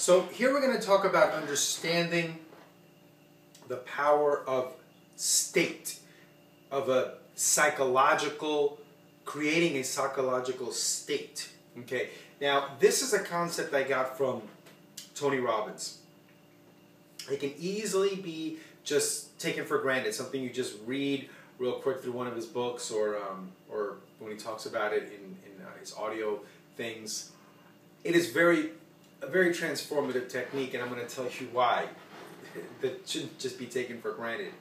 So here we're going to talk about understanding the power of state, of a psychological, creating a psychological state. Okay, now this is a concept I got from Tony Robbins. It can easily be just taken for granted, something you just read real quick through one of his books, or when he talks about it in his audio things. It is a very transformative technique, and I'm going to tell you why. That shouldn't just be taken for granted.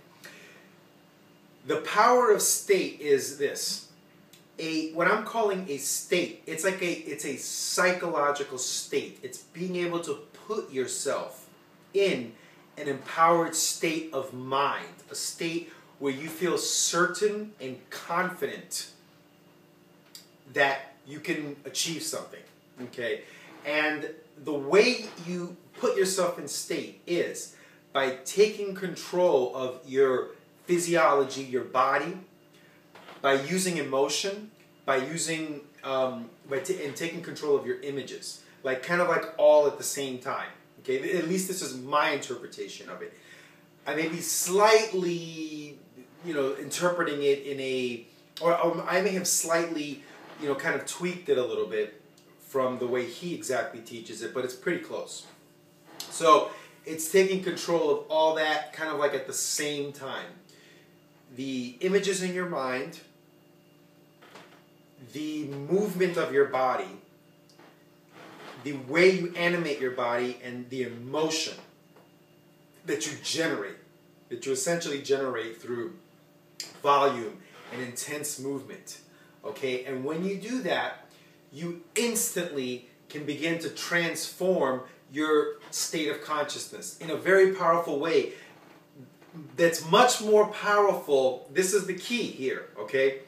The power of state is this. What I'm calling a state, it's a psychological state. It's being able to put yourself in an empowered state of mind, a state where you feel certain and confident that you can achieve something, okay? And the way you put yourself in state is by taking control of your physiology, your body, by using emotion, by using, and taking control of your images, kind of all at the same time. Okay, at least this is my interpretation of it. I may be slightly, interpreting it in or I may have slightly, kind of tweaked it a little bit from the way he exactly teaches it, but it's pretty close. So it's taking control of all that kind of at the same time. The images in your mind, the movement of your body, the way you animate your body, and the emotion that you generate, that you essentially generate through volume and intense movement. Okay, and when you do that, you instantly can begin to transform your state of consciousness in a very powerful way that's much more powerful. This is the key here, okay?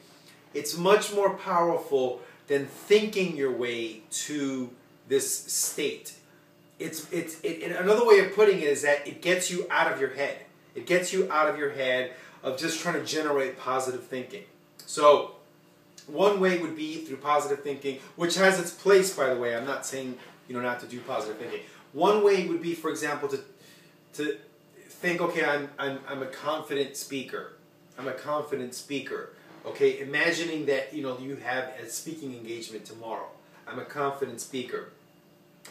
It's much more powerful than thinking your way to this state. Another way of putting it is that it gets you out of your head. It gets you out of your head of just trying to generate positive thinking. So one way would be through positive thinking, which has its place, by the way. I'm not saying not to do positive thinking. One way would be, for example, to think, okay, I'm a confident speaker. I'm a confident speaker. Okay, imagining that you have a speaking engagement tomorrow. I'm a confident speaker.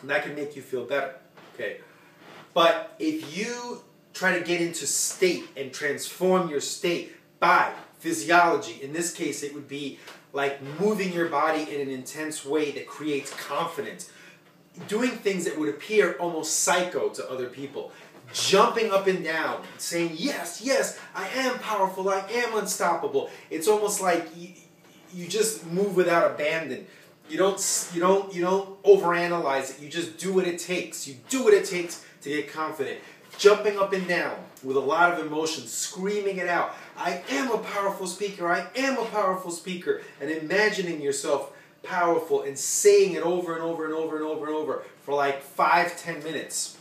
And that can make you feel better. Okay, but if you try to get into state and transform your state by physiology, in this case it would be like moving your body in an intense way that creates confidence, doing things that would appear almost psycho to other people, jumping up and down, saying, yes, yes, I am powerful, I am unstoppable. It's almost like you just move without abandon. You don't overanalyze it. You just do what it takes. You do what it takes to get confident. Jumping up and down with a lot of emotion, screaming it out. I am a powerful speaker. I am a powerful speaker. And imagining yourself powerful and saying it over and over and over and over and over for 5-10 minutes.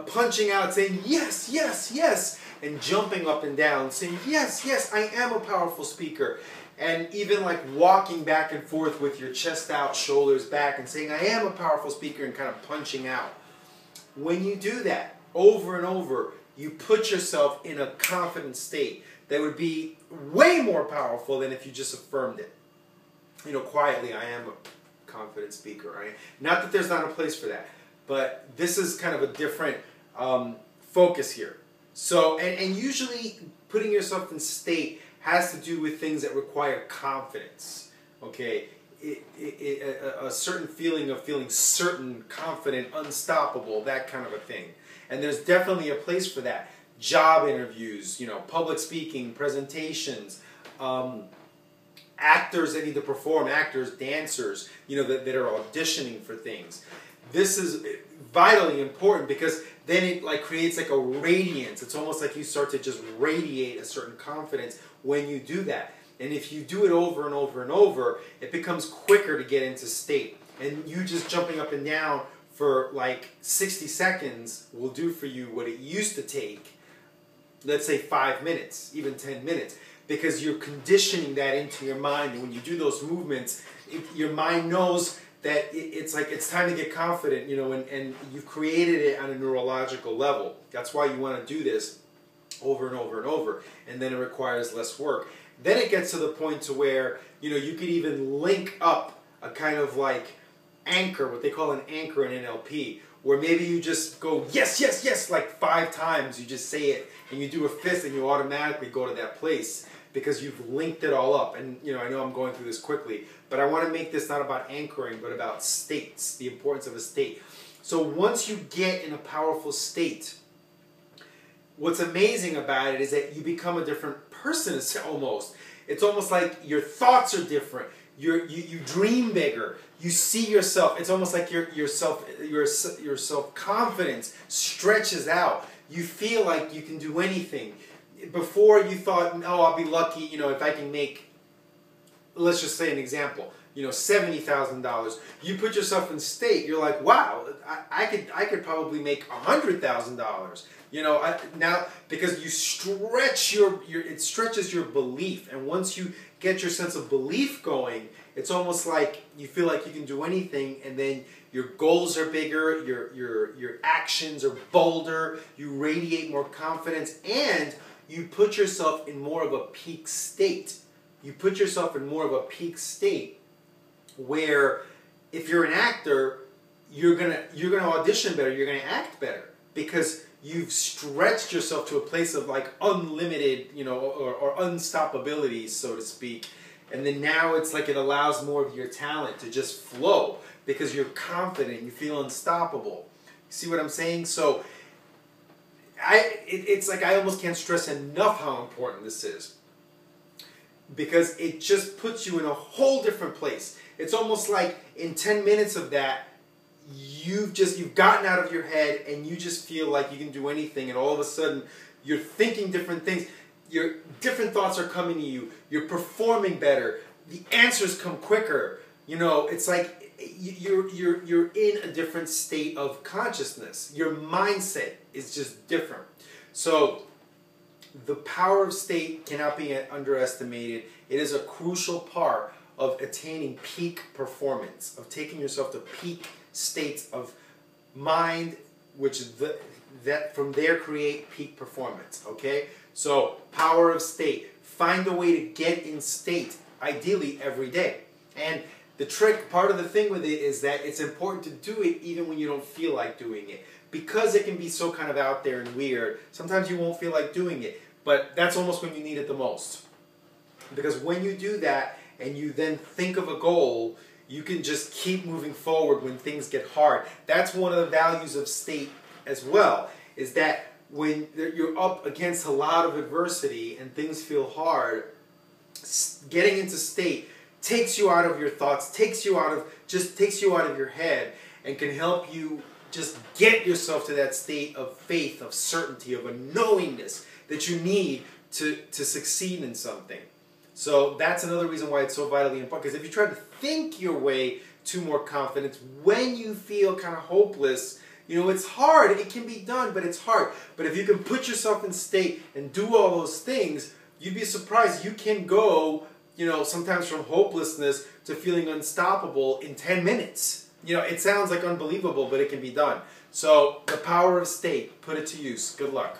Punching out, saying yes, yes, yes, and jumping up and down, saying yes, yes, I am a powerful speaker. And even walking back and forth with your chest out, shoulders back, and saying, I am a powerful speaker, and kind of punching out. When you do that over and over, you put yourself in a confident state that would be way more powerful than if you just affirmed it. Quietly, I am a confident speaker. Right? Not that there's not a place for that, but this is kind of a different focus here. So, and usually putting yourself in state has to do with things that require confidence, okay? A certain feeling of feeling certain, confident, unstoppable, that kind of a thing. And there's definitely a place for that. Job interviews, public speaking, presentations, actors that need to perform, actors, dancers, that are auditioning for things. This is vitally important because then it creates a radiance. It's almost like you start to just radiate a certain confidence when you do that. And if you do it over and over and over, it becomes quicker to get into state. And you just jumping up and down for 60 seconds will do for you what it used to take, let's say 5 minutes, even 10 minutes. Because you're conditioning that into your mind. And when you do those movements, your mind knows that it's like it's time to get confident, you know, and you've created it on a neurological level. That's why you want to do this over and over and over, and then it requires less work. Then it gets to the point to where, you know, you could even link up a kind of like anchor, what they call an anchor in NLP, where maybe you just go yes, yes, yes like 5 times, you just say it, and you do a fist and you automatically go to that place because you've linked it all up. And you know, I know I'm going through this quickly, but I want to make this not about anchoring, but about states, the importance of a state. So once you get in a powerful state, what's amazing about it is that you become a different person almost. It's almost like your thoughts are different. You dream bigger. You see yourself. It's almost like your self-confidence stretches out. You feel like you can do anything. Before you thought, oh, I'll be lucky, you know, if I can make, let's just say an example, you know, $70,000. You put yourself in state. You're like, wow, I could probably make $100,000. You know, now because you stretch it stretches your belief, and once you get your sense of belief going, it's almost like you feel like you can do anything, and then your goals are bigger, your actions are bolder, you radiate more confidence, and you put yourself in more of a peak state. You put yourself in more of a peak state where if you're an actor, you're gonna audition better, you're gonna act better, because you've stretched yourself to a place of like unlimited, you know, or unstoppability, so to speak. And then now it's like it allows more of your talent to just flow because you're confident, you feel unstoppable. See what I'm saying? So it's like I almost can't stress enough how important this is, because it just puts you in a whole different place. It's almost like in 10 minutes of that, you've gotten out of your head and you just feel like you can do anything, and all of a sudden you're thinking different things. Your different thoughts are coming to you. You're performing better. The answers come quicker. You know, it's like you're in a different state of consciousness. Your mindset is just different. So the power of state cannot be underestimated. It is a crucial part of attaining peak performance, of taking yourself to peak states of mind, which that from there create peak performance. Okay, so power of state. Find a way to get in state, ideally every day. And the trick, part of the thing with it is that it's important to do it even when you don't feel like doing it, because it can be so kind of out there and weird. Sometimes you won't feel like doing it, but that's almost when you need it the most. Because when you do that and you then think of a goal, you can just keep moving forward when things get hard. That's one of the values of state as well, is that when you're up against a lot of adversity and things feel hard, getting into state takes you out of your thoughts, takes you out of your head, and can help you just get yourself to that state of faith, of certainty, of a knowingness that you need to succeed in something. So that's another reason why it's so vitally important, because if you try to think your way to more confidence when you feel kind of hopeless, you know, it's hard. It can be done, but it's hard. But if you can put yourself in state and do all those things, you'd be surprised. You can go, you know, sometimes from hopelessness to feeling unstoppable in 10 minutes. You know, it sounds like unbelievable, but it can be done. So the power of state, put it to use. Good luck.